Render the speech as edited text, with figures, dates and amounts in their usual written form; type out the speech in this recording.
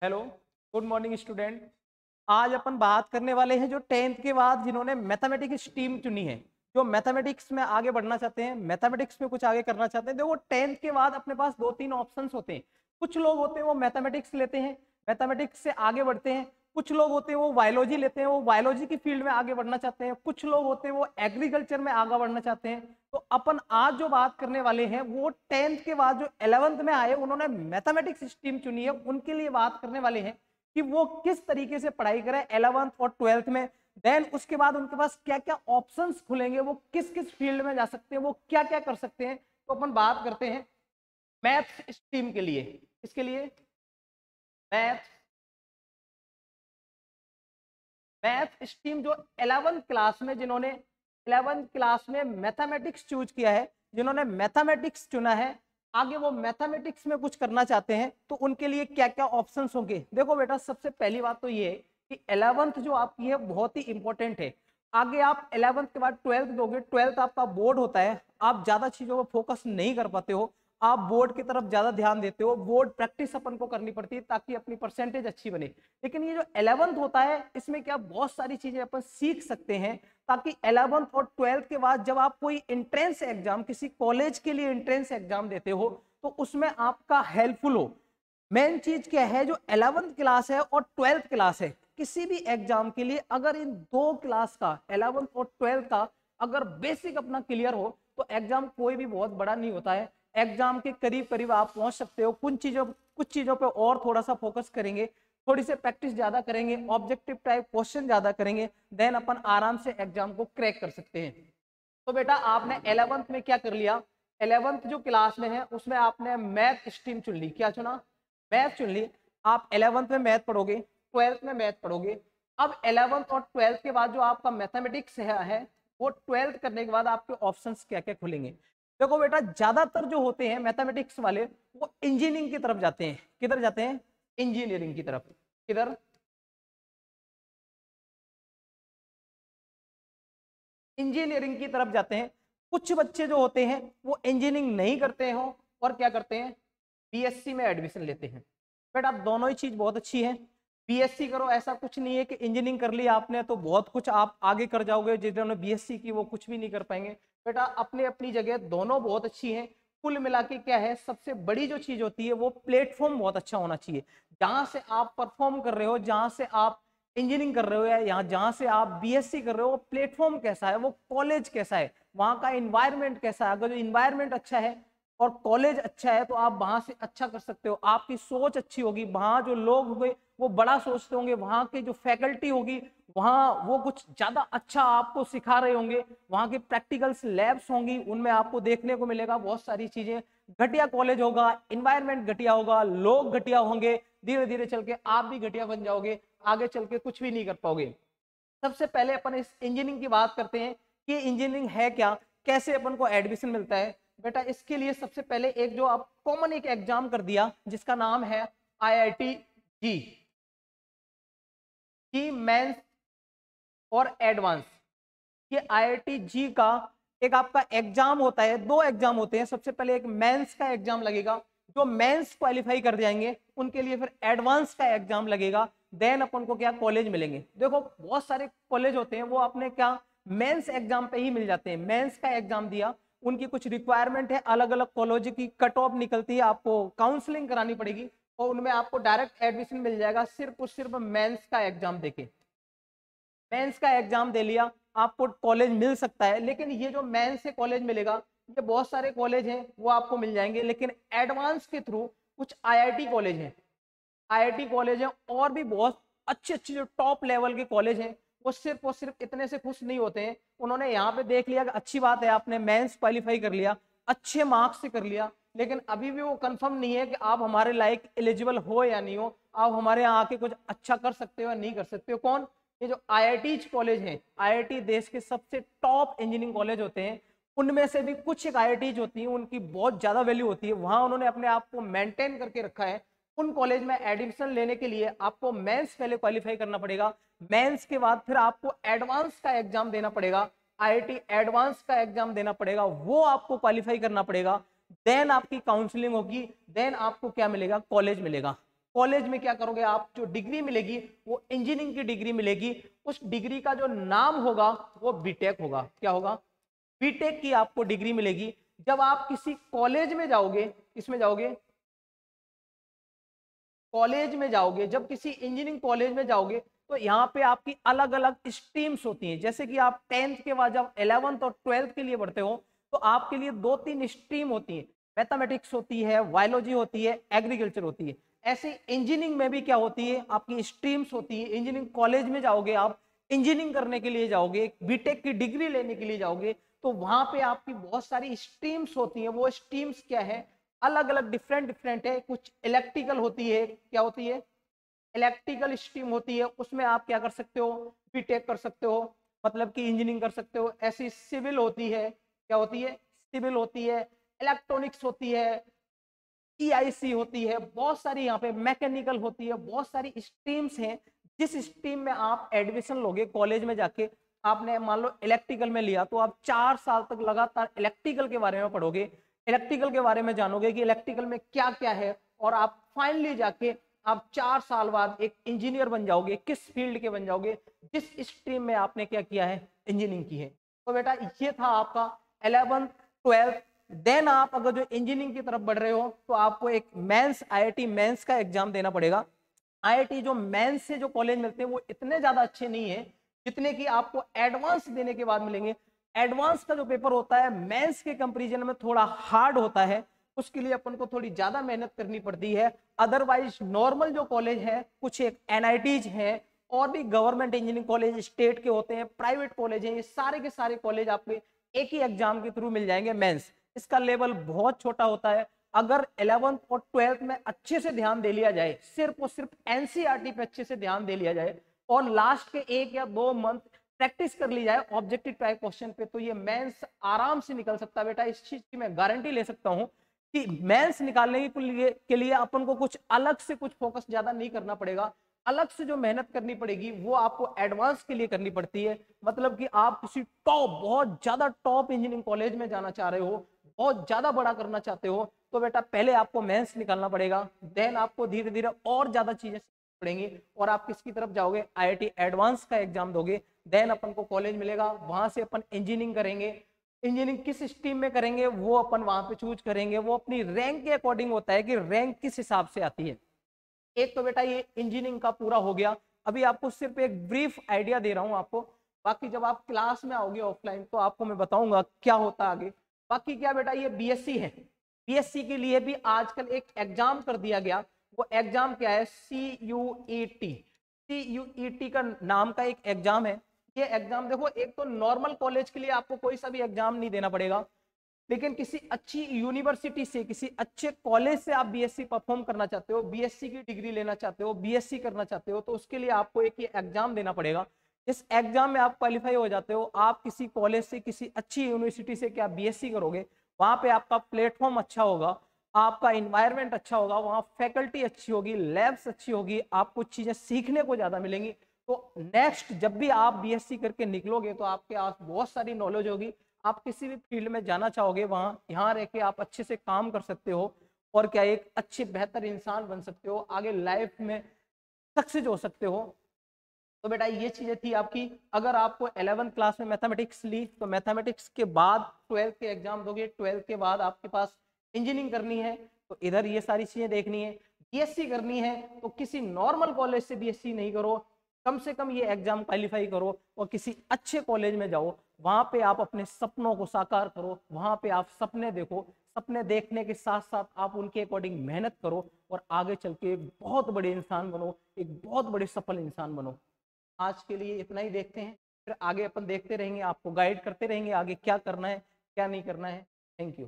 Hello, good morning student. आज अपन बात करने वाले हैं जो टेंथ के बाद जिन्होंने मैथमेटिक्स स्ट्रीम चुनी है, जो मैथमेटिक्स में आगे बढ़ना चाहते हैं, मैथमेटिक्स में कुछ आगे करना चाहते हैं। देखो, टेंथ के बाद अपने पास दो तीन ऑप्शंस होते हैं। कुछ लोग होते हैं वो मैथमेटिक्स लेते हैं, मैथमेटिक्स से आगे बढ़ते हैं। कुछ लोग होते हैं वो बायोलॉजी लेते हैं, वो बायोलॉजी की फील्ड में आगे बढ़ना चाहते हैं। कुछ लोग होते हैं वो एग्रीकल्चर में आगे बढ़ना चाहते हैं। तो अपन आज जो बात करने वाले हैं वो टेंथ के बाद जो 11th में आए उन्होंने मैथमेटिक्स स्ट्रीम चुनी है, उनके लिए बात करने वाले हैं कि वो किस तरीके से पढ़ाई करें 11th और 12th में। देन उसके बाद उनके पास क्या क्या ऑप्शंस खुलेंगे, वो किस किस फील्ड में जा सकते हैं, वो क्या क्या कर सकते हैं। तो अपन बात करते हैं मैथ स्ट्रीम के लिए। इसके लिए मैथ मैथ स्ट्रीम जो 11th क्लास में जिन्होंने 11th क्लास में मैथमेटिक्स चूज किया है, जिन्होंने मैथमेटिक्स चुना है, आगे वो मैथमेटिक्स में कुछ करना चाहते हैं, तो उनके लिए क्या क्या ऑप्शंस होंगे। देखो बेटा, सबसे पहली बात तो ये है कि 11th जो आपकी है बहुत ही इंपॉर्टेंट है। आगे आप 11th के बाद 12th दोगे, 12th आपका बोर्ड होता है, आप ज्यादा चीजों पर फोकस नहीं कर पाते हो, आप बोर्ड की तरफ ज्यादा ध्यान देते हो। बोर्ड प्रैक्टिस अपन को करनी पड़ती है ताकि अपनी परसेंटेज अच्छी बने। लेकिन ये जो 11th होता है इसमें क्या बहुत सारी चीजें अपन सीख सकते हैं, ताकि 11th और 12th के बाद जब आप कोई एंट्रेंस एग्जाम, किसी कॉलेज के लिए एंट्रेंस एग्जाम देते हो, तो उसमें आपका हेल्पफुल हो। मेन चीज क्या है, जो 11th क्लास है और 12th क्लास है, किसी भी एग्जाम के लिए अगर इन दो क्लास का 11th और 12th का अगर बेसिक अपना क्लियर हो तो एग्जाम कोई भी बहुत बड़ा नहीं होता है। एग्जाम के करीब करीब आप पहुंच सकते हो। कुछ चीजों पे और थोड़ा सा फोकस करेंगे, थोड़ी सी प्रैक्टिस ज्यादा करेंगे, ऑब्जेक्टिव टाइप क्वेश्चन ज्यादा करेंगे, देन अपन आराम से एग्जाम को क्रैक कर सकते हैं। तो बेटा, आपने 11th में क्या कर लिया, 11th जो क्लास में है उसमें आपने मैथ स्ट्रीम चुन ली। क्या चुना? मैथ चुन ली। आप 11th में मैथ पढ़ोगे, 12th में मैथ पढ़ोगे। अब 11th और 12th के बाद जो आपका मैथमेटिक्स है वो 12th करने के बाद आपके ऑप्शंस क्या क्या खुलेंगे। देखो बेटा, ज्यादातर जो होते हैं मैथमेटिक्स वाले वो इंजीनियरिंग की तरफ जाते हैं। किधर जाते हैं? इंजीनियरिंग की तरफ। किधर? इंजीनियरिंग की तरफ जाते हैं। कुछ बच्चे जो होते हैं वो इंजीनियरिंग नहीं करते हो और क्या करते हैं, बीएससी में एडमिशन लेते हैं। बेटा, दोनों ही चीज बहुत अच्छी है। बीएससी करो, ऐसा कुछ नहीं है कि इंजीनियरिंग कर ली आपने तो बहुत कुछ आप आगे कर जाओगे, जिन्होंने बीएससी की वो कुछ भी नहीं कर पाएंगे। बेटा, अपनी अपनी जगह दोनों बहुत अच्छी है। कुल मिला के क्या है, सबसे बड़ी जो चीज होती है वो प्लेटफॉर्म बहुत अच्छा होना चाहिए। जहां से आप परफॉर्म कर रहे हो, जहां से आप इंजीनियरिंग कर रहे हो, या यहाँ जहां से आप बीएससी कर रहे हो, वो प्लेटफॉर्म कैसा है, वो कॉलेज कैसा है, वहां का इन्वायरमेंट कैसा है। अगर जो इन्वायरमेंट अच्छा है और कॉलेज अच्छा है तो आप वहां से अच्छा कर सकते हो। आपकी सोच अच्छी होगी, वहां जो लोग होंगे वो बड़ा सोचते होंगे, वहां की जो फैकल्टी होगी वहां वो कुछ ज्यादा अच्छा आपको सिखा रहे होंगे, वहां की प्रैक्टिकल्स लैब्स होंगी, उनमें आपको देखने को मिलेगा बहुत सारी चीजें। घटिया कॉलेज होगा, इन्वायरमेंट घटिया होगा, लोग घटिया होंगे, धीरे धीरे चल के आप भी घटिया बन जाओगे, आगे चल के कुछ भी नहीं कर पाओगे। सबसे पहले अपन इस इंजीनियरिंग की बात करते हैं कि इंजीनियरिंग है क्या, कैसे अपन को एडमिशन मिलता है। बेटा, इसके लिए सबसे पहले एक जो आप कॉमन एक एग्जाम कर दिया जिसका नाम है आईआईटी जी मेंस और एडवांस। ये आईआईटी जी का एक आपका एग्जाम होता है, दो एग्जाम होते हैं। सबसे पहले एक मेंस का एग्जाम लगेगा, जो मेंस क्वालिफाई कर जाएंगे उनके लिए फिर एडवांस का एग्जाम लगेगा। देन अपन को क्या कॉलेज मिलेंगे। देखो, बहुत सारे कॉलेज होते हैं वो अपने क्या मेंस एग्जाम पे ही मिल जाते हैं। मेंस का एग्जाम दिया, उनकी कुछ रिक्वायरमेंट है, अलग अलग कॉलेज की कट ऑफ निकलती है, आपको काउंसलिंग करानी पड़ेगी और उनमें आपको डायरेक्ट एडमिशन मिल जाएगा सिर्फ और सिर्फ मेंस का एग्जाम देके। मेंस का एग्जाम दे लिया, आपको कॉलेज मिल सकता है। लेकिन ये जो मेंस से कॉलेज मिलेगा, ये बहुत सारे कॉलेज हैं वो आपको मिल जाएंगे, लेकिन एडवांस के थ्रू कुछ आईआईटी कॉलेज हैं, आईआईटी कॉलेज हैं और भी बहुत अच्छे अच्छे जो टॉप लेवल के कॉलेज हैं, वो सिर्फ और सिर्फ इतने से खुश नहीं होते हैं। उन्होंने यहाँ पे देख लिया कि अच्छी बात है आपने मेंस क्वालिफाई कर लिया, अच्छे मार्क्स से कर लिया, लेकिन अभी भी वो कंफर्म नहीं है कि आप हमारे लायक एलिजिबल हो या नहीं हो, आप हमारे यहाँ आके कुछ अच्छा कर सकते हो या नहीं कर सकते हो। कौन? ये जो आईआईटी कॉलेज हैं, आईआईटी देश के सबसे टॉप इंजीनियरिंग कॉलेज होते हैं, उनमें से भी कुछ एक आईआईटी होती है, उनकी बहुत ज्यादा वैल्यू होती है, वहां उन्होंने अपने आप को मेंटेन करके रखा है। उन कॉलेज में एडमिशन लेने के लिए आपको मेंस पहले क्वालिफाई करना पड़ेगा, मेंस के बाद फिर आपको एडवांस का एग्जाम देना पड़ेगा, आईआईटी एडवांस का एग्जाम देना पड़ेगा, वो आपको क्वालिफाई करना पड़ेगा। देन आपकी काउंसलिंग होगी, देन आपको क्या मिलेगा, कॉलेज मिलेगा। कॉलेज में क्या करोगे आप, जो डिग्री मिलेगी वो इंजीनियरिंग की डिग्री मिलेगी। उस डिग्री का जो नाम होगा वो बीटेक होगा। क्या होगा? बीटेक की आपको डिग्री मिलेगी। जब आप किसी कॉलेज में जाओगे, किसमें जाओगे? कॉलेज में जाओगे, जब किसी इंजीनियरिंग कॉलेज में जाओगे तो यहाँ पे आपकी अलग अलग स्ट्रीम्स होती हैं। जैसे कि आप 10th के बाद जब 11th और 12th के लिए पढ़ते हो तो आपके लिए 2-3 स्ट्रीम होती है। मैथमेटिक्स होती है, बायोलॉजी होती है, एग्रीकल्चर होती है। ऐसे इंजीनियरिंग में भी क्या होती है, आपकी स्ट्रीम्स होती है। इंजीनियरिंग कॉलेज में जाओगे, आप इंजीनियरिंग करने के लिए जाओगे, बीटेक की डिग्री लेने के लिए जाओगे, तो वहां पे आपकी बहुत सारी स्ट्रीम्स होती हैं। वो स्ट्रीम्स क्या है, अलग अलग डिफरेंट डिफरेंट है। कुछ इलेक्ट्रिकल होती है, क्या होती है? इलेक्ट्रिकल स्ट्रीम होती है, उसमें आप क्या कर सकते हो, बीटेक कर सकते हो, मतलब कि इंजीनियरिंग कर सकते हो। ऐसी सिविल होती है, क्या होती है? सिविल होती है। इलेक्ट्रॉनिक्स होती है, ईआईसी होती है, बहुत सारी यहाँ पे मैकेनिकल होती है, बहुत सारी स्ट्रीम्स हैं। जिस स्ट्रीम में आप एडमिशन लोगे कॉलेज में जाके, आपने मान लो इलेक्ट्रिकल में लिया तो आप 4 साल तक लगातार इलेक्ट्रिकल के बारे में पढ़ोगे, इलेक्ट्रिकल के बारे में जानोगे कि इलेक्ट्रिकल में क्या क्या है, और आप फाइनली जाके आप 4 साल बाद एक इंजीनियर बन जाओगे। किस फील्ड के बन जाओगे? जिस स्ट्रीम में आपने क्या किया है, इंजीनियरिंग की है। तो बेटा ये था आपका 11th 12th। देन आप अगर जो इंजीनियरिंग की तरफ बढ़ रहे हो तो आपको एक मेंस, आईआईटी मेंस का एग्जाम देना पड़ेगा। आईआईटी जो मेंस से जो कॉलेज मिलते हैं वो इतने ज्यादा अच्छे नहीं है जितने कि आपको एडवांस देने के बाद मिलेंगे। एडवांस का जो पेपर होता है मेंस के कंपैरिजन में थोड़ा हार्ड होता है, उसके लिए अपन को थोड़ी ज्यादा मेहनत करनी पड़ती है। अदरवाइज नॉर्मल जो कॉलेज है, कुछ एक एनआईटीज है, और भी गवर्नमेंट इंजीनियरिंग कॉलेज स्टेट के होते हैं, प्राइवेट कॉलेज हैं, ये सारे के सारे कॉलेज आपको एक ही एग्जाम के थ्रू मिल जाएंगे, मेंस। इसका लेवल बहुत छोटा होता है। अगर 11th और 12th में अच्छे से ध्यान दे लिया जाए, सिर्फ और सिर्फ एनसीईआरटी पे अच्छे से ध्यान दे लिया जाए, और लास्ट के 1 या 2 मंथ प्रैक्टिस कर ली जाए ऑब्जेक्टिव टाइप क्वेश्चन पे, तो ये मेंस आराम से निकल सकता है बेटा। इस चीज की मैं गारंटी ले सकता हूं कि मेंस निकालने के लिए अपन को कुछ अलग से कुछ फोकस ज्यादा नहीं करना पड़ेगा। अलग से जो मेहनत करनी पड़ेगी वो आपको एडवांस के लिए करनी पड़ती है। मतलब कि आप किसी टॉप, बहुत ज्यादा टॉप इंजीनियरिंग कॉलेज में जाना चाह रहे हो, बहुत ज्यादा बड़ा करना चाहते हो, तो बेटा पहले आपको मेंस निकालना पड़ेगा। देन आपको धीरे धीरे और ज्यादा चीजें पड़ेंगी, और आप किसकी तरफ जाओगे, आईआईटी एडवांस का एग्जाम दोगे। देन अपन को कॉलेज मिलेगा, वहां से अपन इंजीनियरिंग करेंगे। इंजीनियरिंग किस स्ट्रीम में करेंगे वो अपन वहां पे चूज करेंगे। वो अपनी रैंक के अकॉर्डिंग होता है कि रैंक किस हिसाब से आती है। एक तो बेटा ये इंजीनियरिंग का पूरा हो गया। अभी आपको सिर्फ एक ब्रीफ आइडिया दे रहा हूं आपको, बाकी जब आप क्लास में आओगे ऑफलाइन तो आपको मैं बताऊंगा क्या होता है आगे। बाकी क्या बेटा, ये बीएससी है। बीएससी के लिए भी आजकल एक एग्जाम कर दिया गया। वो एग्जाम क्या है, CUET। CUET का नाम का एक एग्जाम है। ये एग्जाम देखो, एक तो नॉर्मल कॉलेज के लिए आपको कोई सा भी एग्जाम नहीं देना पड़ेगा, लेकिन किसी अच्छी यूनिवर्सिटी से, किसी अच्छे कॉलेज से आप बीएससी परफॉर्म करना चाहते हो, बीएससी की डिग्री लेना चाहते हो, बीएससी करना चाहते हो, तो उसके लिए आपको एक ये एग्जाम देना पड़ेगा। इस एग्जाम में आप क्वालिफाई हो जाते हो, आप किसी कॉलेज से, किसी अच्छी यूनिवर्सिटी से क्या बीएससी करोगे, वहां पे आपका प्लेटफॉर्म अच्छा होगा, आपका इन्वायरमेंट अच्छा होगा, वहां फैकल्टी अच्छी होगी, लैब्स अच्छी होगी, आपको चीजें सीखने को ज्यादा मिलेंगी। तो नेक्स्ट जब भी आप बीएससी करके निकलोगे तो आपके पास बहुत सारी नॉलेज होगी। आप किसी भी फील्ड में जाना चाहोगे, वहां यहाँ रह के आप अच्छे से काम कर सकते हो, और क्या एक अच्छे बेहतर इंसान बन सकते हो, आगे लाइफ में सक्सेस हो सकते हो। तो बेटा ये चीजें थी आपकी। अगर आपको 11th क्लास में मैथमेटिक्स ली तो मैथमेटिक्स के बाद 12th के एग्जाम दोगे, 12th के बाद आपके पास इंजीनियरिंग करनी है तो इधर ये सारी चीजें देखनी है। बीएससी करनी है तो किसी नॉर्मल कॉलेज से बीएससी नहीं करो, कम से कम ये एग्जाम क्वालिफाई करो और किसी अच्छे कॉलेज में जाओ। वहां पे आप अपने सपनों को साकार करो, वहां पे आप सपने देखो, सपने देखने के साथ साथ आप उनके अकॉर्डिंग मेहनत करो, और आगे चल के एक बहुत बड़े इंसान बनो, एक बहुत बड़े सफल इंसान बनो। आज के लिए इतना ही देखते हैं, फिर आगे अपन देखते रहेंगे, आपको गाइड करते रहेंगे आगे क्या करना है क्या नहीं करना है। Thank you.